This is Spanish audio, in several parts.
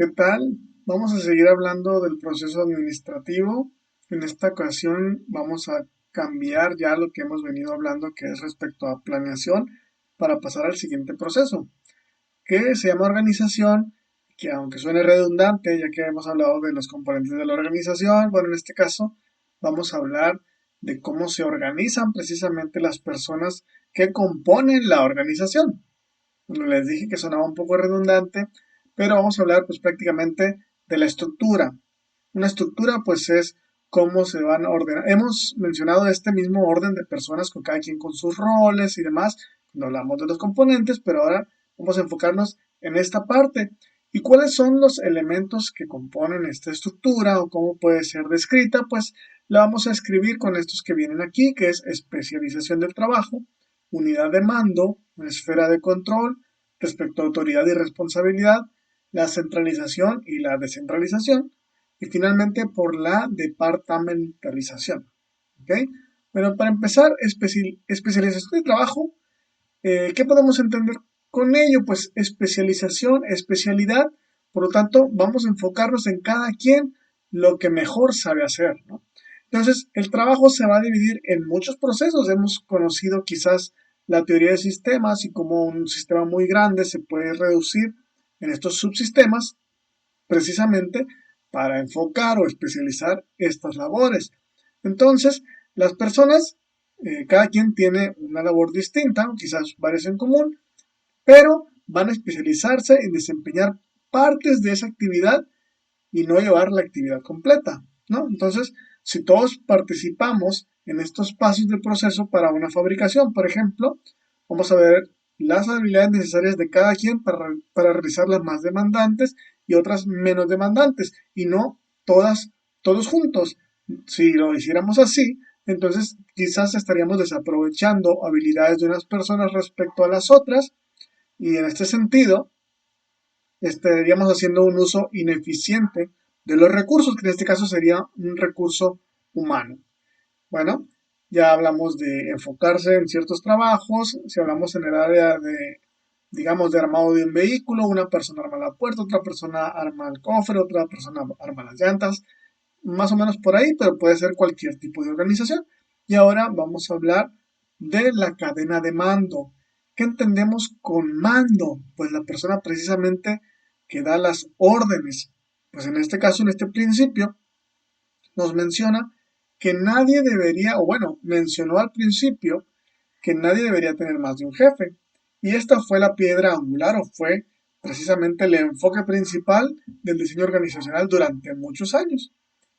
¿Qué tal? Vamos a seguir hablando del proceso administrativo. En esta ocasión vamos a cambiar ya lo que hemos venido hablando, que es respecto a planeación, para pasar al siguiente proceso, que se llama organización, que aunque suene redundante, ya que hemos hablado de los componentes de la organización, bueno, en este caso vamos a hablar de cómo se organizan precisamente las personas que componen la organización. Les dije que sonaba un poco redundante, pero vamos a hablar pues prácticamente de la estructura. Una estructura pues es cómo se van a ordenar. Hemos mencionado este mismo orden de personas con cada quien con sus roles y demás cuando hablamos de los componentes, pero ahora vamos a enfocarnos en esta parte. ¿Y cuáles son los elementos que componen esta estructura o cómo puede ser descrita? Pues la vamos a escribir con estos que vienen aquí, que es especialización del trabajo, unidad de mando, esfera de control, respecto a autoridad y responsabilidad, la centralización y la descentralización, y finalmente por la departamentalización. ¿Okay? Bueno, para empezar, especialización de trabajo, ¿qué podemos entender con ello? Pues especialización, especialidad, por lo tanto, vamos a enfocarnos en cada quien lo que mejor sabe hacer, ¿no? Entonces, el trabajo se va a dividir en muchos procesos. Hemos conocido quizás la teoría de sistemas y cómo un sistema muy grande se puede reducir en estos subsistemas precisamente para enfocar o especializar estas labores. Entonces, las personas, cada quien tiene una labor distinta, quizás varias en común, pero van a especializarse en desempeñar partes de esa actividad y no llevar la actividad completa, ¿no? Entonces, si todos participamos en estos pasos del proceso para una fabricación, por ejemplo, vamos a ver las habilidades necesarias de cada quien para realizar las más demandantes y otras menos demandantes, y no todas, todos juntos. Si lo hiciéramos así, entonces quizás estaríamos desaprovechando habilidades de unas personas respecto a las otras, y en este sentido, estaríamos haciendo un uso ineficiente de los recursos, que en este caso sería un recurso humano. Bueno, ya hablamos de enfocarse en ciertos trabajos, si hablamos en el área de, digamos, de armado de un vehículo, una persona arma la puerta, otra persona arma el cofre, otra persona arma las llantas, más o menos por ahí, pero puede ser cualquier tipo de organización. Y ahora vamos a hablar de la cadena de mando. ¿Qué entendemos con mando? Pues la persona precisamente que da las órdenes. Pues en este caso, en este principio, nos menciona que nadie debería, o bueno, mencionó al principio que nadie debería tener más de un jefe. Y esta fue la piedra angular o fue precisamente el enfoque principal del diseño organizacional durante muchos años.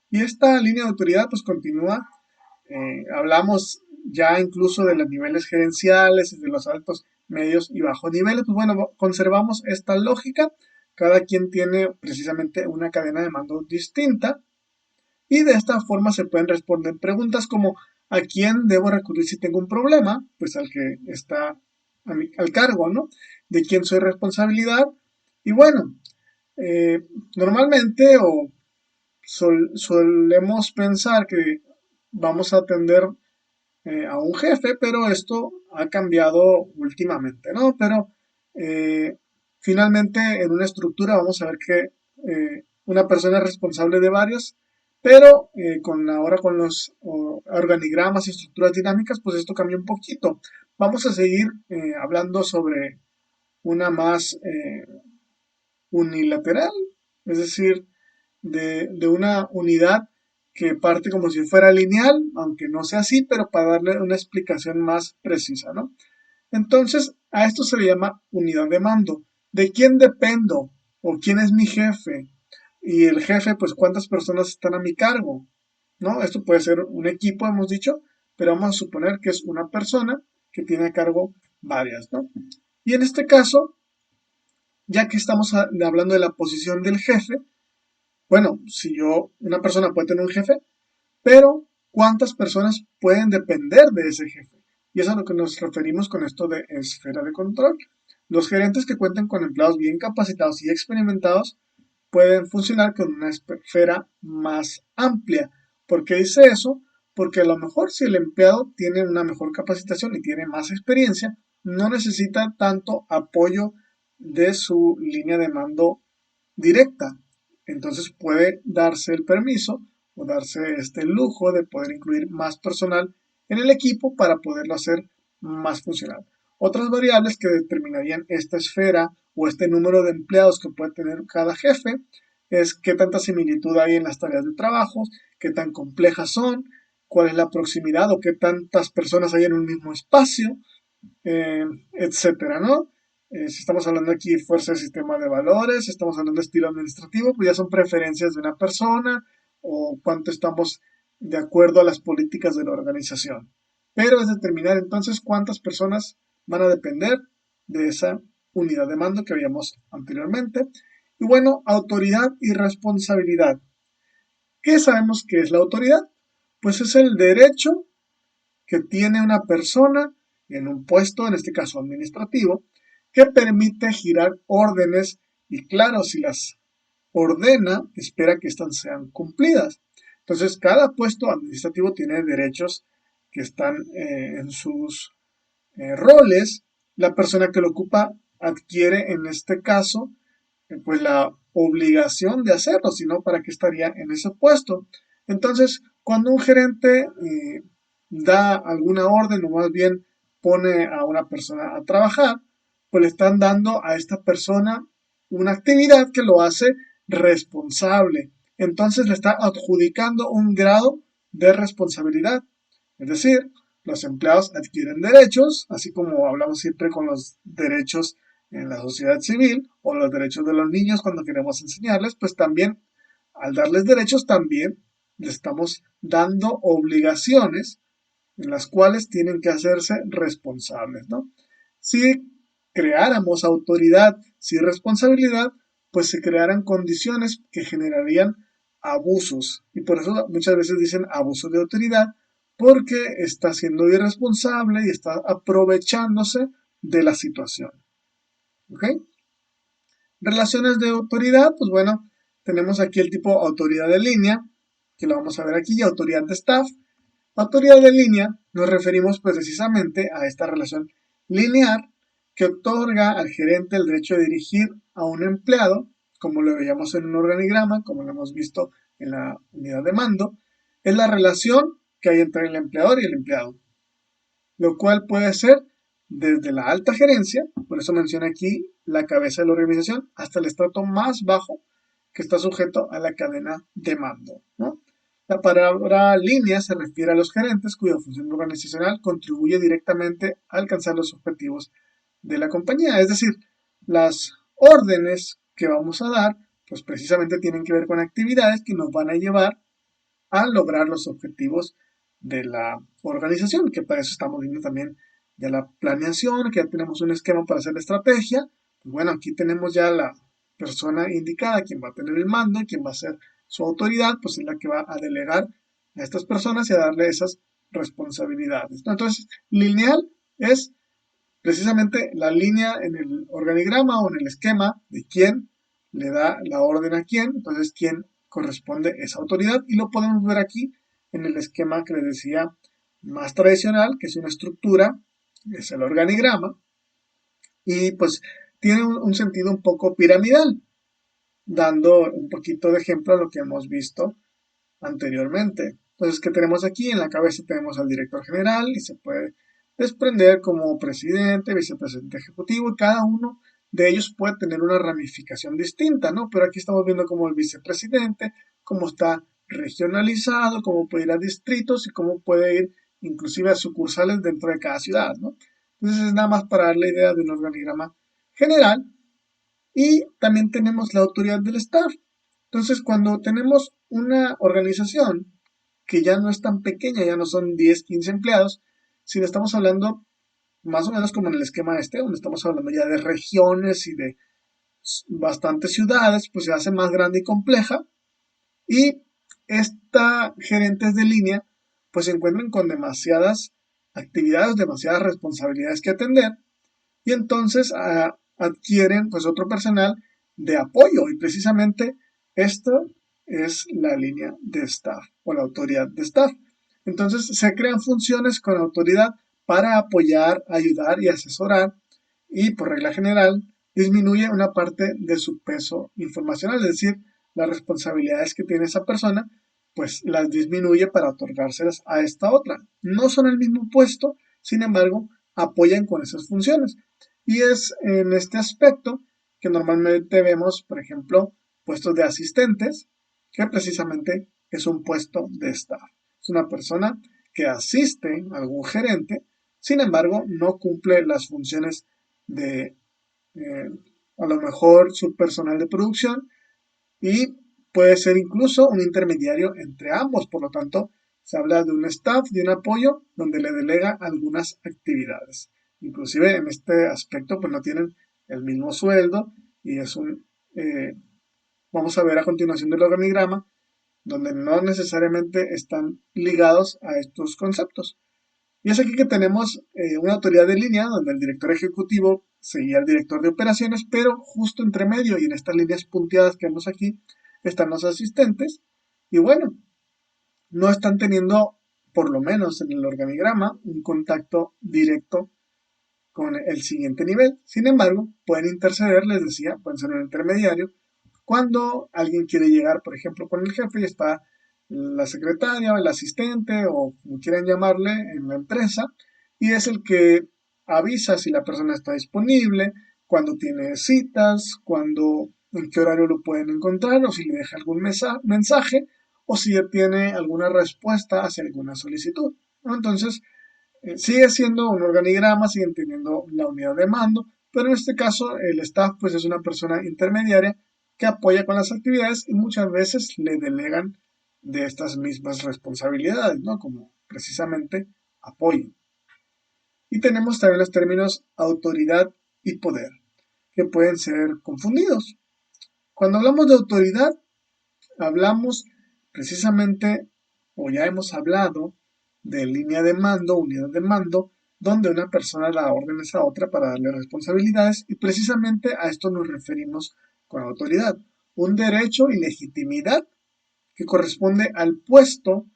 Y esta línea de autoridad pues continúa, hablamos ya incluso de los niveles gerenciales, de los altos, medios y bajos niveles, pues bueno, conservamos esta lógica, cada quien tiene precisamente una cadena de mando distinta y de esta forma se pueden responder preguntas como ¿a quién debo recurrir si tengo un problema? Pues al que está al cargo, ¿no? ¿De quién soy responsabilidad? Y bueno, normalmente o solemos pensar que vamos a atender a un jefe, pero esto ha cambiado últimamente, ¿no? Pero eh, finalmente en una estructura vamos a ver que una persona es responsable de varios, pero ahora con los organigramas y estructuras dinámicas, pues esto cambia un poquito. Vamos a seguir hablando sobre una más unilateral, es decir, de una unidad que parte como si fuera lineal, aunque no sea así, pero para darle una explicación más precisa, ¿no? Entonces, a esto se le llama unidad de mando. ¿De quién dependo? ¿O quién es mi jefe? Y el jefe, pues, ¿cuántas personas están a mi cargo? ¿No? Esto puede ser un equipo, hemos dicho, pero vamos a suponer que es una persona que tiene a cargo varias, ¿no? Y en este caso, ya que estamos hablando de la posición del jefe, bueno, si una persona puede tener un jefe, pero ¿cuántas personas pueden depender de ese jefe? Y es a lo que nos referimos con esto de esfera de control. Los gerentes que cuentan con empleados bien capacitados y experimentados pueden funcionar con una esfera más amplia. ¿Por qué dice eso? Porque a lo mejor si el empleado tiene una mejor capacitación y tiene más experiencia, no necesita tanto apoyo de su línea de mando directa. Entonces puede darse el permiso o darse este lujo de poder incluir más personal en el equipo para poderlo hacer más funcional. Otras variables que determinarían esta esfera o este número de empleados que puede tener cada jefe es qué tanta similitud hay en las tareas de trabajo, qué tan complejas son, cuál es la proximidad o qué tantas personas hay en un mismo espacio, etcétera, ¿no? Si estamos hablando aquí de fuerza de sistema de valores, estamos hablando de estilo administrativo, pues ya son preferencias de una persona o cuánto estamos de acuerdo a las políticas de la organización. Pero es determinar entonces cuántas personas van a depender de esa unidad de mando que veíamos anteriormente. Y bueno, autoridad y responsabilidad. ¿Qué sabemos que es la autoridad? Pues es el derecho que tiene una persona en un puesto, en este caso administrativo, que permite girar órdenes y claro, si las ordena, espera que éstas sean cumplidas. Entonces, cada puesto administrativo tiene derechos que están en sus roles. La persona que lo ocupa adquiere en este caso pues la obligación de hacerlo, sino para qué estaría en ese puesto. Entonces, cuando un gerente da alguna orden o más bien pone a una persona a trabajar, pues le están dando a esta persona una actividad que lo hace responsable. Entonces le está adjudicando un grado de responsabilidad. Es decir, los empleados adquieren derechos, así como hablamos siempre con los derechos en la sociedad civil o los derechos de los niños cuando queremos enseñarles, pues también al darles derechos también les estamos dando obligaciones en las cuales tienen que hacerse responsables, ¿no? Si creáramos autoridad sin responsabilidad, pues se crearan condiciones que generarían abusos. Y por eso muchas veces dicen abuso de autoridad, porque está siendo irresponsable y está aprovechándose de la situación. ¿Ok? Relaciones de autoridad, pues bueno, tenemos aquí el tipo autoridad de línea, que lo vamos a ver aquí, y autoridad de staff. Autoridad de línea nos referimos pues precisamente a esta relación lineal que otorga al gerente el derecho de dirigir a un empleado, como lo veíamos en un organigrama, como lo hemos visto en la unidad de mando, es la relación que hay entre el empleador y el empleado, lo cual puede ser desde la alta gerencia, por eso menciona aquí la cabeza de la organización, hasta el estrato más bajo que está sujeto a la cadena de mando, ¿no? La palabra línea se refiere a los gerentes cuya función organizacional contribuye directamente a alcanzar los objetivos de la compañía, es decir, las órdenes que vamos a dar, pues precisamente tienen que ver con actividades que nos van a llevar a lograr los objetivos de la organización, que para eso estamos viendo también ya la planeación, que ya tenemos un esquema para hacer la estrategia. Pues bueno, aquí tenemos ya la persona indicada, quien va a tener el mando, quien va a ser su autoridad, pues es la que va a delegar a estas personas y a darle esas responsabilidades, ¿no? Entonces, lineal es precisamente la línea en el organigrama o en el esquema de quién le da la orden a quién, entonces quién corresponde esa autoridad y lo podemos ver aquí en el esquema que les decía más tradicional, que es una estructura, es el organigrama y pues tiene un sentido un poco piramidal, dando un poquito de ejemplo a lo que hemos visto anteriormente. Entonces, ¿qué tenemos aquí? En la cabeza tenemos al director general y se puede desprender como presidente, vicepresidente ejecutivo y cada uno de ellos puede tener una ramificación distinta, ¿no? Pero aquí estamos viendo cómo el vicepresidente, cómo está regionalizado, cómo puede ir a distritos y cómo puede ir inclusive a sucursales dentro de cada ciudad, ¿no? Entonces es nada más para dar la idea de un organigrama general y también tenemos la autoridad del staff. Entonces, cuando tenemos una organización que ya no es tan pequeña, ya no son 10, 15 empleados, sino estamos hablando más o menos como en el esquema este, donde estamos hablando ya de regiones y de bastantes ciudades, pues se hace más grande y compleja. Y esta gerentes de línea, pues se encuentran con demasiadas actividades, demasiadas responsabilidades que atender y entonces adquieren pues otro personal de apoyo y precisamente esto es la línea de staff o la autoridad de staff. Entonces se crean funciones con autoridad para apoyar, ayudar y asesorar y por regla general disminuye una parte de su peso informacional, es decir, las responsabilidades que tiene esa persona, pues las disminuye para otorgárselas a esta otra. No son el mismo puesto, sin embargo, apoyan con esas funciones. Y es en este aspecto que normalmente vemos, por ejemplo, puestos de asistentes, que precisamente es un puesto de staff. Es una persona que asiste a algún gerente, sin embargo, no cumple las funciones de a lo mejor su personal de producción y puede ser incluso un intermediario entre ambos. Por lo tanto, se habla de un staff, de un apoyo donde le delega algunas actividades. Inclusive en este aspecto pues no tienen el mismo sueldo y es vamos a ver a continuación del organigrama, donde no necesariamente están ligados a estos conceptos. Y es aquí que tenemos una autoridad de línea donde el director ejecutivo seguía al director de operaciones, pero justo entre medio y en estas líneas punteadas que vemos aquí están los asistentes. Y bueno, no están teniendo, por lo menos en el organigrama, un contacto directo con el siguiente nivel. Sin embargo, pueden interceder, les decía, pueden ser un intermediario. Cuando alguien quiere llegar, por ejemplo, con el jefe y está la secretaria o el asistente o como quieran llamarle en la empresa, y es el que avisa si la persona está disponible, cuando tiene citas, cuando en qué horario lo pueden encontrar o si le deja algún mensaje o si ya tiene alguna respuesta hacia alguna solicitud, ¿no? Entonces, sigue siendo un organigrama, siguen teniendo la unidad de mando, pero en este caso el staff pues es una persona intermediaria que apoya con las actividades y muchas veces le delegan de estas mismas responsabilidades, ¿no? Como precisamente apoyo. Y tenemos también los términos autoridad y poder, que pueden ser confundidos. Cuando hablamos de autoridad, hablamos precisamente, o ya hemos hablado, de línea de mando, unidad de mando, donde una persona da órdenes a otra para darle responsabilidades y precisamente a esto nos referimos con autoridad. Un derecho y legitimidad que corresponde al puesto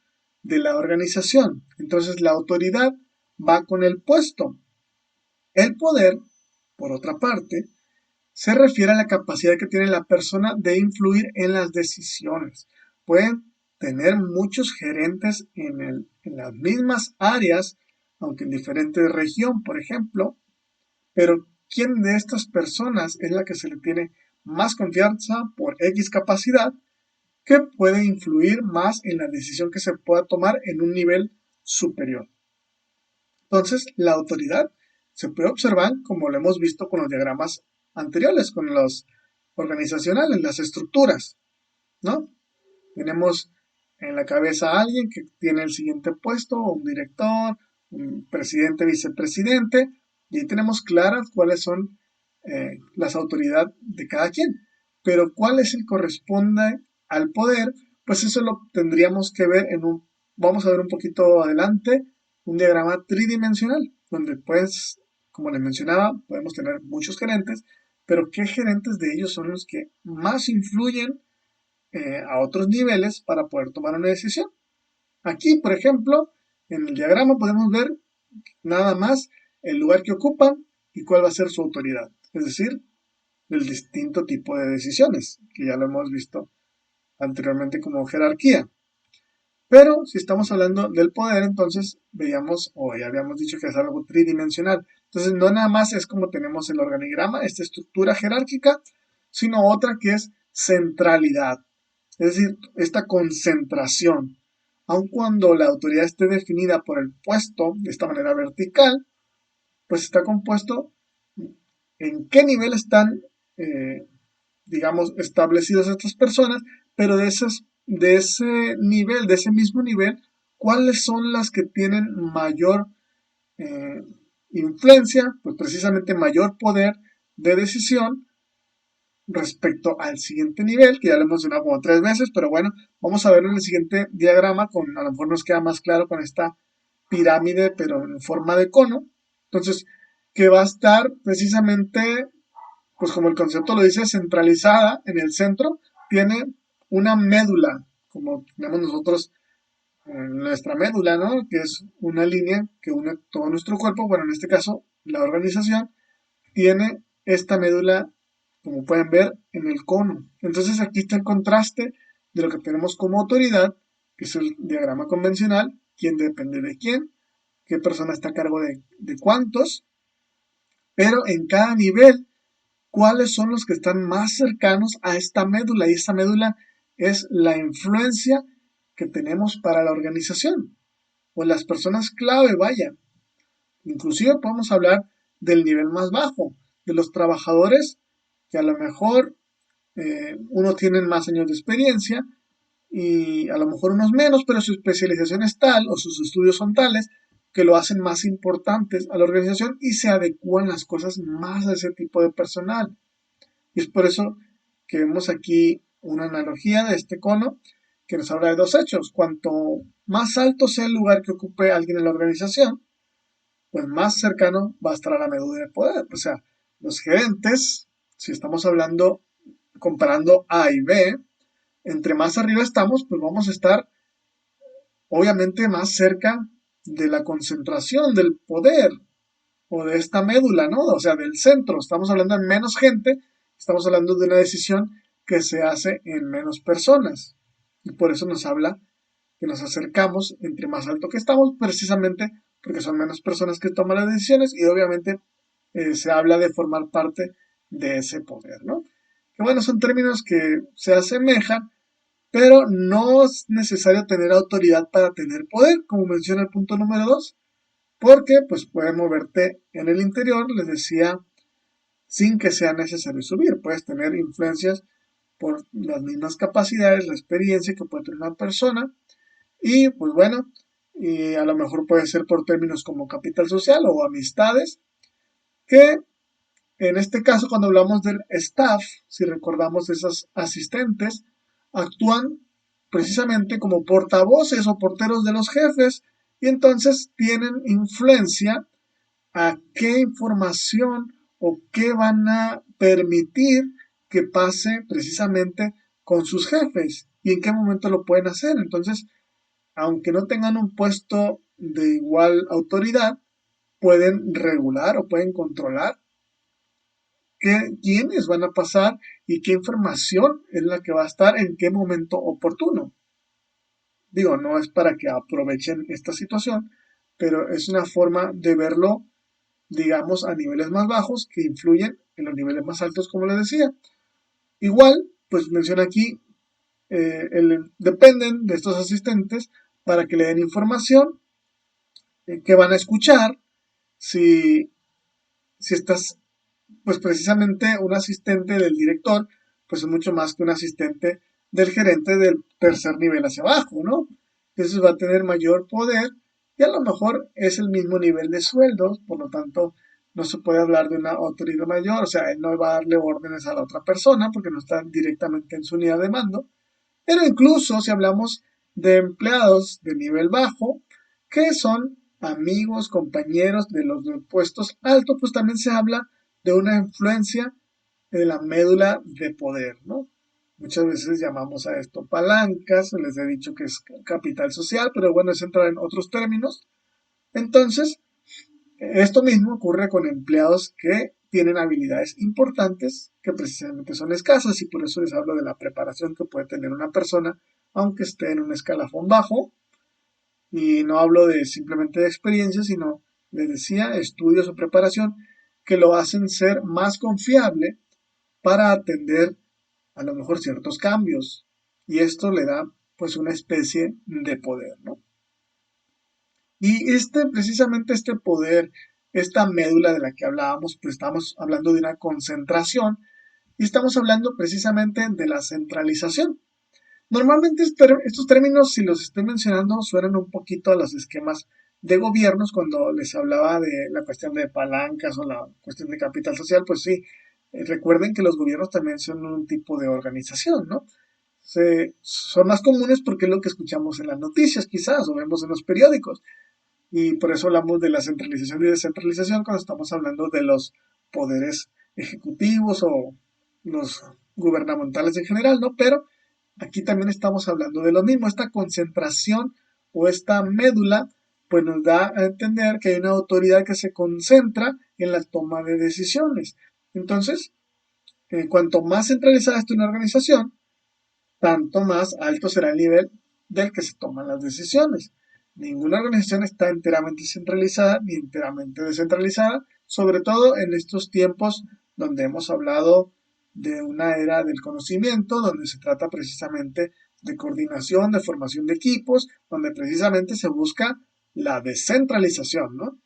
de la organización. Entonces la autoridad va con el puesto. El poder, por otra parte, se refiere a la capacidad que tiene la persona de influir en las decisiones. Pueden tener muchos gerentes en las mismas áreas, aunque en diferente región, por ejemplo, pero ¿quién de estas personas es la que se le tiene más confianza por X capacidad que puede influir más en la decisión que se pueda tomar en un nivel superior? Entonces, la autoridad se puede observar, como lo hemos visto con los diagramas anteriores, con los organizacionales, las estructuras, ¿no? Tenemos en la cabeza a alguien que tiene el siguiente puesto, un director, un presidente, vicepresidente, y ahí tenemos claras cuáles son las autoridades de cada quien. Pero cuál es el corresponde al poder, pues eso lo tendríamos que ver vamos a ver un poquito adelante, un diagrama tridimensional, donde pues, como les mencionaba, podemos tener muchos gerentes, pero ¿qué gerentes de ellos son los que más influyen a otros niveles para poder tomar una decisión? Aquí, por ejemplo, en el diagrama podemos ver nada más el lugar que ocupan y cuál va a ser su autoridad, es decir, el distinto tipo de decisiones, que ya lo hemos visto anteriormente como jerarquía. Pero si estamos hablando del poder, entonces veíamos, o ya habíamos dicho que es algo tridimensional. Entonces no nada más es como tenemos el organigrama, esta estructura jerárquica, sino otra que es centralidad, es decir, esta concentración. Aun cuando la autoridad esté definida por el puesto de esta manera vertical, pues está compuesto en qué nivel están, eh, digamos, establecidos estas personas, pero de ese nivel, de ese mismo nivel, ¿cuáles son las que tienen mayor eh, influencia, pues precisamente mayor poder de decisión respecto al siguiente nivel, que ya lo hemos mencionado como 3 veces, pero bueno, vamos a verlo en el siguiente diagrama, a lo mejor nos queda más claro con esta pirámide, pero en forma de cono. Entonces, que va a estar precisamente, pues como el concepto lo dice, centralizada en el centro, tiene una médula, como tenemos nosotros en nuestra médula, ¿no? Que es una línea que une todo nuestro cuerpo. Bueno, en este caso, la organización tiene esta médula, como pueden ver, en el cono. Entonces aquí está el contraste de lo que tenemos como autoridad, que es el diagrama convencional, quién depende de quién, qué persona está a cargo de cuántos, pero en cada nivel, cuáles son los que están más cercanos a esta médula. Y esta médula es la influencia que tenemos para la organización, o las personas clave, vaya. Inclusive podemos hablar del nivel más bajo, de los trabajadores que a lo mejor unos tienen más años de experiencia y a lo mejor unos menos, pero su especialización es tal o sus estudios son tales que lo hacen más importantes a la organización y se adecúan las cosas más a ese tipo de personal. Y es por eso que vemos aquí una analogía de este cono que nos habla de dos hechos. Cuanto más alto sea el lugar que ocupe alguien en la organización, pues más cercano va a estar a la médula de poder. O sea, los gerentes, si estamos hablando, comparando A y B, entre más arriba estamos, pues vamos a estar obviamente más cerca de la concentración del poder o de esta médula, ¿no? O sea, del centro. Estamos hablando de menos gente, estamos hablando de una decisión que se hace en menos personas. Y por eso nos habla que nos acercamos entre más alto que estamos, precisamente porque son menos personas que toman las decisiones y obviamente se habla de formar parte de ese poder, ¿no? Que bueno, son términos que se asemejan, pero no es necesario tener autoridad para tener poder, como menciona el punto número 2, porque pues puedes moverte en el interior, les decía, sin que sea necesario subir. Puedes tener influencias por las mismas capacidades, la experiencia que puede tener una persona y pues bueno, y a lo mejor puede ser por términos como capital social o amistades, que en este caso cuando hablamos del staff, si recordamos esos asistentes, actúan precisamente como portavoces o porteros de los jefes y entonces tienen influencia a qué información o qué van a permitir que pase precisamente con sus jefes y en qué momento lo pueden hacer. Entonces, aunque no tengan un puesto de igual autoridad, pueden regular o pueden controlar quiénes van a pasar y qué información es la que va a estar en qué momento oportuno. Digo, no es para que aprovechen esta situación, pero es una forma de verlo, digamos, a niveles más bajos que influyen en los niveles más altos, como les decía. Igual, pues menciona aquí, dependen de estos asistentes para que le den información que van a escuchar si, si estás, pues precisamente un asistente del director, pues es mucho más que un asistente del gerente del tercer nivel hacia abajo, ¿no? Entonces va a tener mayor poder y a lo mejor es el mismo nivel de sueldos, por lo tanto no se puede hablar de una autoridad mayor, o sea, él no va a darle órdenes a la otra persona porque no está directamente en su unidad de mando, pero incluso si hablamos de empleados de nivel bajo, que son amigos, compañeros de los de puestos altos, pues también se habla de una influencia de la médula de poder, ¿no? Muchas veces llamamos a esto palancas, les he dicho que es capital social, pero bueno, es entrar en otros términos. Entonces, esto mismo ocurre con empleados que tienen habilidades importantes que precisamente son escasas y por eso les hablo de la preparación que puede tener una persona aunque esté en un escalafón bajo y no hablo de simplemente de experiencia, sino, les decía, estudios o preparación que lo hacen ser más confiable para atender a lo mejor ciertos cambios y esto le da pues una especie de poder, ¿no? Y precisamente este poder, esta médula de la que hablábamos, pues estamos hablando de una concentración y estamos hablando precisamente de la centralización. Normalmente estos términos, si los estoy mencionando, suenan un poquito a los esquemas de gobiernos cuando les hablaba de la cuestión de palancas o la cuestión de capital social, pues sí, recuerden que los gobiernos también son un tipo de organización, ¿no? Son más comunes porque es lo que escuchamos en las noticias quizás o vemos en los periódicos y por eso hablamos de la centralización y descentralización cuando estamos hablando de los poderes ejecutivos o los gubernamentales en general, ¿no? Pero aquí también estamos hablando de lo mismo, esta concentración o esta médula pues nos da a entender que hay una autoridad que se concentra en la toma de decisiones. Entonces, cuanto más centralizada esté una organización, tanto más alto será el nivel del que se toman las decisiones. Ninguna organización está enteramente centralizada ni enteramente descentralizada, sobre todo en estos tiempos donde hemos hablado de una era del conocimiento, donde se trata precisamente de coordinación, de formación de equipos, donde precisamente se busca la descentralización, ¿no?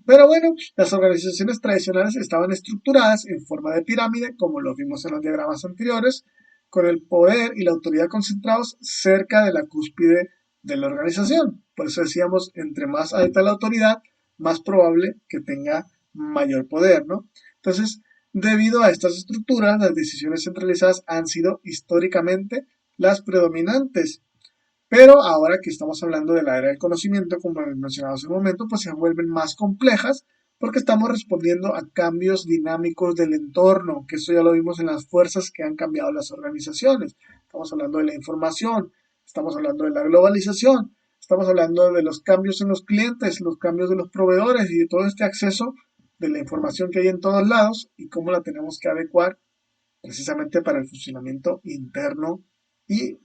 Pero bueno, las organizaciones tradicionales estaban estructuradas en forma de pirámide, como lo vimos en los diagramas anteriores, con el poder y la autoridad concentrados cerca de la cúspide de la organización. Por eso decíamos, entre más alta la autoridad, más probable que tenga mayor poder, ¿no? Entonces, debido a estas estructuras, las decisiones centralizadas han sido históricamente las predominantes. Pero ahora que estamos hablando de la era del conocimiento, como mencionado hace un momento, pues se vuelven más complejas porque estamos respondiendo a cambios dinámicos del entorno, que eso ya lo vimos en las fuerzas que han cambiado las organizaciones. Estamos hablando de la información, estamos hablando de la globalización, estamos hablando de los cambios en los clientes, los cambios de los proveedores y de todo este acceso de la información que hay en todos lados y cómo la tenemos que adecuar precisamente para el funcionamiento interno y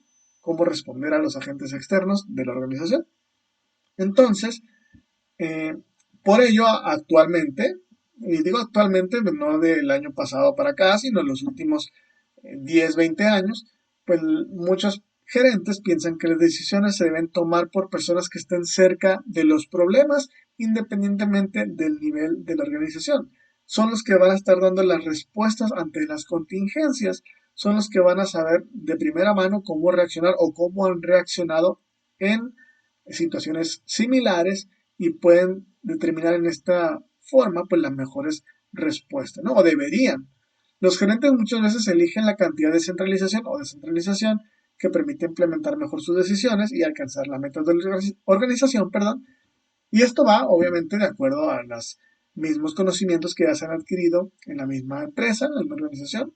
cómo responder a los agentes externos de la organización. Entonces, eh, por ello, actualmente, y digo actualmente, no del año pasado para acá, sino en los últimos 10, 20 años, pues muchos gerentes piensan que las decisiones se deben tomar por personas que estén cerca de los problemas, independientemente del nivel de la organización. Son los que van a estar dando las respuestas ante las contingencias, son los que van a saber de primera mano cómo reaccionar o cómo han reaccionado en situaciones similares y pueden determinar en esta forma pues las mejores respuestas, ¿no? O deberían. Los gerentes muchas veces eligen la cantidad de centralización o descentralización que permite implementar mejor sus decisiones y alcanzar las metas de la organización, perdón. Y esto va, obviamente, de acuerdo a los mismos conocimientos que ya se han adquirido en la misma empresa, en la misma organización.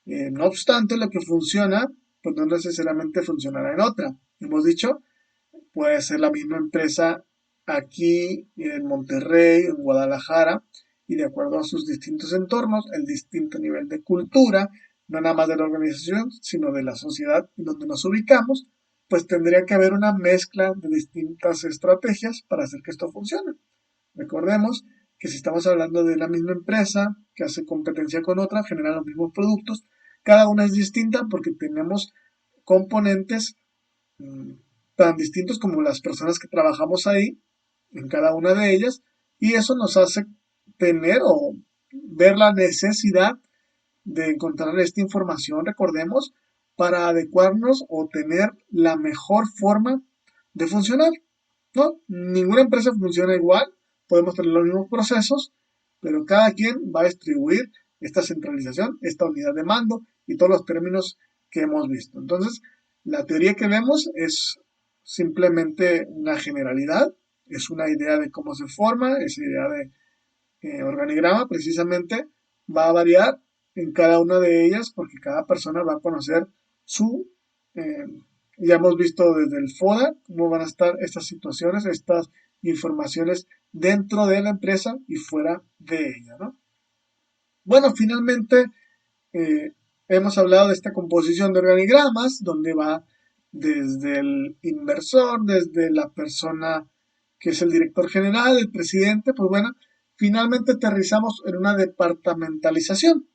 No obstante, lo que funciona, pues no necesariamente funcionará en otra. Hemos dicho, puede ser la misma empresa aquí en Monterrey, en Guadalajara, y de acuerdo a sus distintos entornos, el distinto nivel de cultura, no nada más de la organización, sino de la sociedad en donde nos ubicamos, pues tendría que haber una mezcla de distintas estrategias para hacer que esto funcione. Recordemos que si estamos hablando de la misma empresa que hace competencia con otra, generan los mismos productos, cada una es distinta porque tenemos componentes mm, tan distintos como las personas que trabajamos ahí, en cada una de ellas, y eso nos hace tener o ver la necesidad de encontrar esta información, recordemos, para adecuarnos o tener la mejor forma de funcionar, ¿no? Ninguna empresa funciona igual, podemos tener los mismos procesos, pero cada quien va a distribuir esta centralización, esta unidad de mando y todos los términos que hemos visto. Entonces, la teoría que vemos es simplemente una generalidad, es una idea de cómo se forma, esa idea de organigrama precisamente va a variar en cada una de ellas porque cada persona va a conocer su, eh, ya hemos visto desde el FODA cómo van a estar estas situaciones, estas informaciones dentro de la empresa y fuera de ella, ¿no? Bueno, finalmente eh, hemos hablado de esta composición de organigramas, donde va desde el inversor, desde la persona que es el director general, el presidente, pues bueno, finalmente aterrizamos en una departamentalización,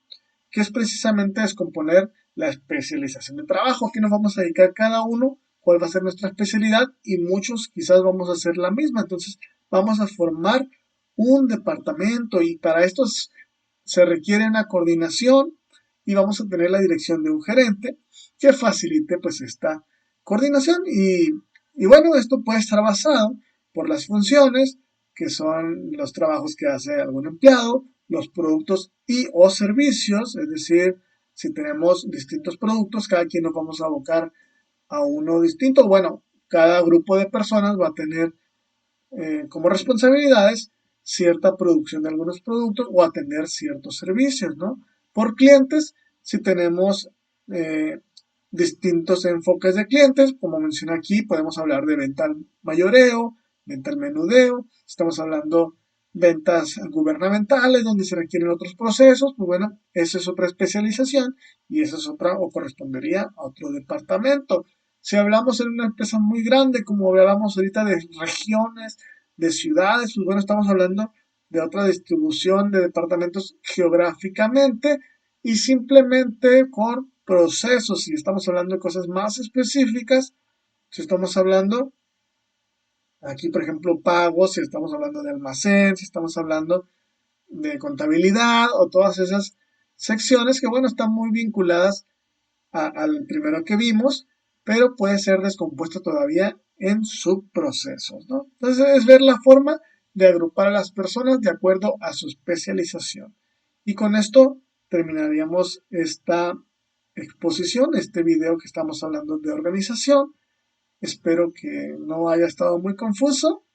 que es precisamente descomponer la especialización de trabajo. Aquí nos vamos a dedicar cada uno, cuál va a ser nuestra especialidad y muchos quizás vamos a hacer la misma. Entonces vamos a formar un departamento y para esto se requiere una coordinación y vamos a tener la dirección de un gerente que facilite pues esta coordinación y bueno, esto puede estar basado por las funciones que son los trabajos que hace algún empleado, los productos y o servicios, es decir, si tenemos distintos productos, cada quien nos vamos a abocar a uno distinto. Bueno, cada grupo de personas va a tener como responsabilidades cierta producción de algunos productos o atender ciertos servicios, ¿no? Por clientes, si tenemos eh, distintos enfoques de clientes, como mencioné aquí, podemos hablar de venta al mayoreo, venta al menudeo, estamos hablando ventas gubernamentales, donde se requieren otros procesos, pues bueno, esa es otra especialización y esa es otra o correspondería a otro departamento. Si hablamos en una empresa muy grande, como hablamos ahorita de regiones, de ciudades, pues bueno, estamos hablando de otra distribución de departamentos geográficamente y simplemente por procesos. Si estamos hablando de cosas más específicas, si estamos hablando aquí, por ejemplo, pagos, si estamos hablando de almacén, si estamos hablando de contabilidad o todas esas secciones que, bueno, están muy vinculadas al primero que vimos, pero puede ser descompuesto todavía en subprocesos, ¿no? Entonces es ver la forma de agrupar a las personas de acuerdo a su especialización. Y con esto terminaríamos esta exposición, este video que estamos hablando de organización. Espero que no haya estado muy confuso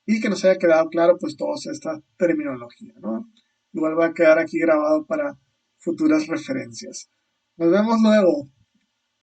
y que nos haya quedado claro pues toda esta terminología, ¿no? Igual va a quedar aquí grabado para futuras referencias. Nos vemos luego.